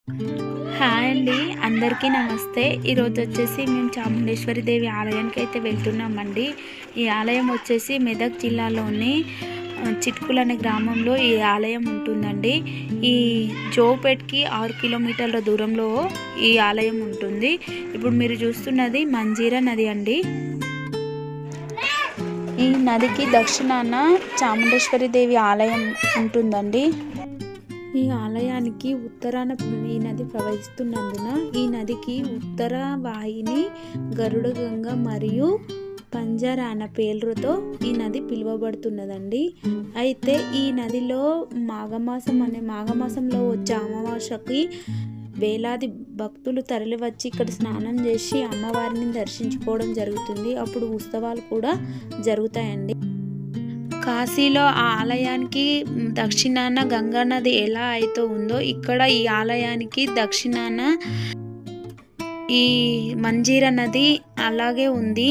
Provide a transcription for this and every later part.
Hi అండి, అందరికీ నమస్తే. ఈరోజు వచ్చేసి మేము చాముండేశ్వరి దేవి ఆలయానికి అయితే వెళ్తున్నామండి. ఈ ఆలయం వచ్చేసి మెదక్ జిల్లాలోని చిట్కులు అనే గ్రామంలో ఈ ఆలయం ఉంటుందండి. ఈ జోపేట్కి 6 కిలోమీటర్ల దూరంలో ఈ ఆలయం ఉంటుంది. ఇప్పుడు మీరు చూస్తున్నది మంజీరా నది అండి. ఈ నదికి దక్షిణాన చాముండేశ్వరి దేవి ఆలయం ఉంటుందండి. ఈ ఆలయానికి ఉత్తరాన ఈ నది ప్రవహిస్తున్నందున ఈ నదికి ఉత్తర వాహిని గరుడగంగ మరియు పంజరాన పేర్లతో ఈ నది పిలువబడుతున్నదండి. అయితే ఈ నదిలో మాఘమాసంలో వచ్చే అమావాస్యకి వేలాది భక్తులు తరలివచ్చి ఇక్కడ స్నానం చేసి అమ్మవారిని దర్శించుకోవడం జరుగుతుంది. అప్పుడు ఉత్సవాలు కూడా జరుగుతాయండి. కాశీలో ఆ ఆలయానికి దక్షిణాన గంగా నది ఎలా అయితే ఉందో ఇక్కడ ఈ ఆలయానికి దక్షిణాన ఈ మంజీరా నది అలాగే ఉంది.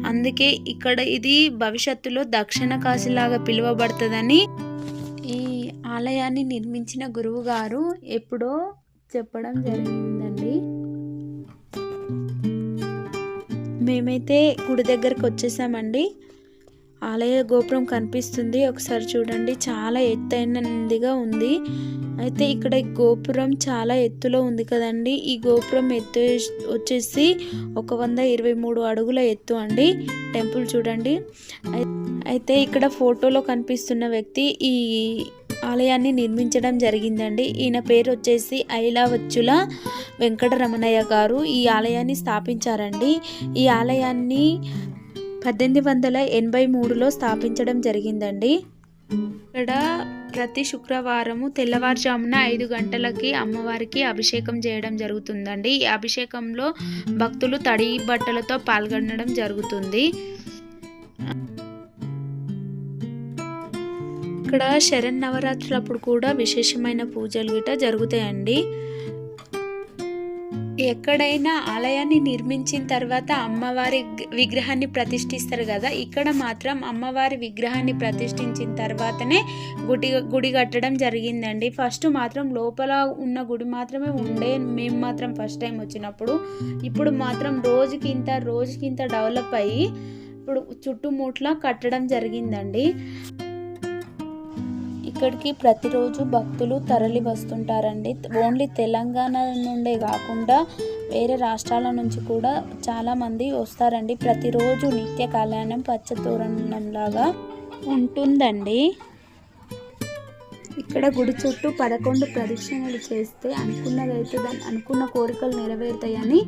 అందుకే ఇక్కడ ఇది భవిష్యత్తులో దక్షిణ కాశీలాగా పిలువబడుతుందని ఈ ఆలయాన్ని నిర్మించిన గురువు గారు ఎప్పుడో చెప్పడం జరిగిందండి. మేమైతే గుడి దగ్గరకు వచ్చేసామండి. ఆలయ గోపురం కనిపిస్తుంది, ఒకసారి చూడండి. చాలా ఎత్తైనదిగా ఉంది. అయితే ఇక్కడ ఈ గోపురం చాలా ఎత్తులో ఉంది కదండి. ఈ గోపురం ఎత్తు వచ్చేసి 123 అడుగుల ఎత్తు అండి. టెంపుల్ చూడండి. అయితే ఇక్కడ ఫోటోలో కనిపిస్తున్న వ్యక్తి ఈ ఆలయాన్ని నిర్మించడం జరిగిందండి. ఈయన పేరు వచ్చేసి ఐలావచ్చుల వెంకటరమణయ్య గారు ఈ ఆలయాన్ని స్థాపించారండి. ఈ ఆలయాన్ని 1883లో స్థాపించడం జరిగిందండి. ఇక్కడ ప్రతి శుక్రవారము తెల్లవారుజామున 5 గంటలకి అమ్మవారికి అభిషేకం చేయడం జరుగుతుందండి. ఈ అభిషేకంలో భక్తులు తడి బట్టలతో పాల్గొనడం జరుగుతుంది. ఇక్కడ శరన్నవరాత్రులప్పుడు కూడా విశేషమైన పూజలు గిట జరుగుతాయండి. ఎక్కడైనా ఆలయాన్ని నిర్మించిన తర్వాత అమ్మవారి విగ్రహాన్ని ప్రతిష్ఠిస్తారు కదా, ఇక్కడ మాత్రం అమ్మవారి విగ్రహాన్ని ప్రతిష్ఠించిన తర్వాతనే గుడి కట్టడం జరిగిందండి. ఫస్ట్ మాత్రం లోపల ఉన్న గుడి మాత్రమే ఉండే మేము మాత్రం ఫస్ట్ టైం వచ్చినప్పుడు. ఇప్పుడు మాత్రం రోజుకింత డెవలప్ అయ్యి ఇప్పుడు చుట్టుముట్లా కట్టడం జరిగిందండి. ఇక్కడికి ప్రతిరోజు భక్తులు తరలి వస్తుంటారండి. ఓన్లీ తెలంగాణ నుండే కాకుండా వేరే రాష్ట్రాల నుంచి కూడా చాలామంది వస్తారండి. ప్రతిరోజు నిత్య కళ్యాణం పచ్చతోరణంలాగా ఉంటుందండి. ఇక్కడ గుడి చుట్టూ 11 ప్రదక్షిణలు చేస్తే అనుకున్న కోరికలు నెరవేరుతాయని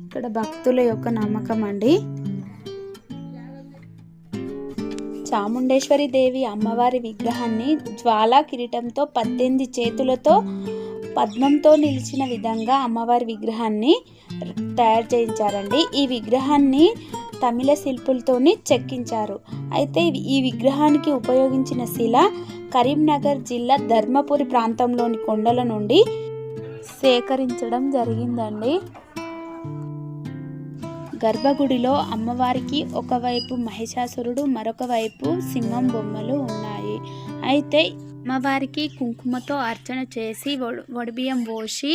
ఇక్కడ భక్తుల యొక్క నమ్మకం అండి. చాముండేశ్వరి దేవి అమ్మవారి విగ్రహాన్ని జ్వాలా కిరీటంతో 18 చేతులతో పద్మంతో నిలిచిన విధంగా అమ్మవారి విగ్రహాన్ని తయారు చేయించారండి. ఈ విగ్రహాన్ని తమిళ శిల్పులతోని చెక్కించారు. అయితే ఈ విగ్రహానికి ఉపయోగించిన శిల కరీంనగర్ జిల్లా ధర్మపురి ప్రాంతంలోని కొండల నుండి సేకరించడం జరిగిందండి. గర్భగుడిలో అమ్మవారికి ఒకవైపు మహిషాసురుడు మరొక వైపు సింహం బొమ్మలు ఉన్నాయి. అయితే అమ్మవారికి కుంకుమతో అర్చన చేసి వడిబియ్యం పోసి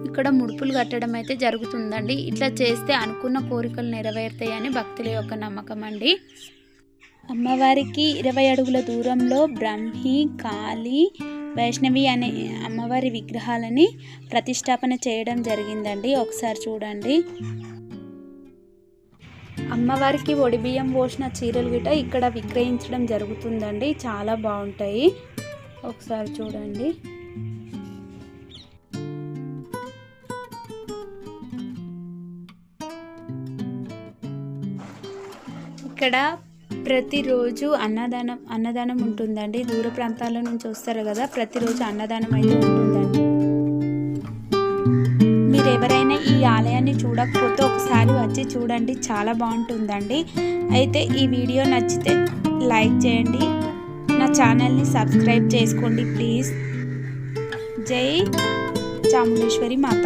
ఇక్కడ ముడుపులు కట్టడం అయితే జరుగుతుందండి. ఇట్లా చేస్తే అనుకున్న కోరికలు నెరవేరుతాయని భక్తుల యొక్క నమ్మకం అండి. అమ్మవారికి 20 అడుగుల దూరంలో బ్రహ్మి, కాళీ, వైష్ణవి అనే అమ్మవారి విగ్రహాలని ప్రతిష్టాపన చేయడం జరిగిందండి. ఒకసారి చూడండి. అమ్మవారికి ఒడిబియ్యం పోసిన చీరలు గిట ఇక్కడ విక్రయించడం జరుగుతుందండి. చాలా బాగుంటాయి, ఒకసారి చూడండి. ఇక్కడ ప్రతిరోజు అన్నదానం ఉంటుందండి. దూర ప్రాంతాల నుంచి వస్తారు కదా, ప్రతిరోజు అన్నదానం అయితే ఉంటుందండి. మీరు ఎవరైనా ఈ ఆలయాన్ని చూడకపోతే ఒకసారి వచ్చి చూడండి, చాలా బాగుంటుందండి. అయితే ఈ వీడియో నచ్చితే లైక్ చేయండి, నా ఛానల్ని సబ్స్క్రైబ్ చేసుకోండి ప్లీజ్. జై చాముండేశ్వరి మాత.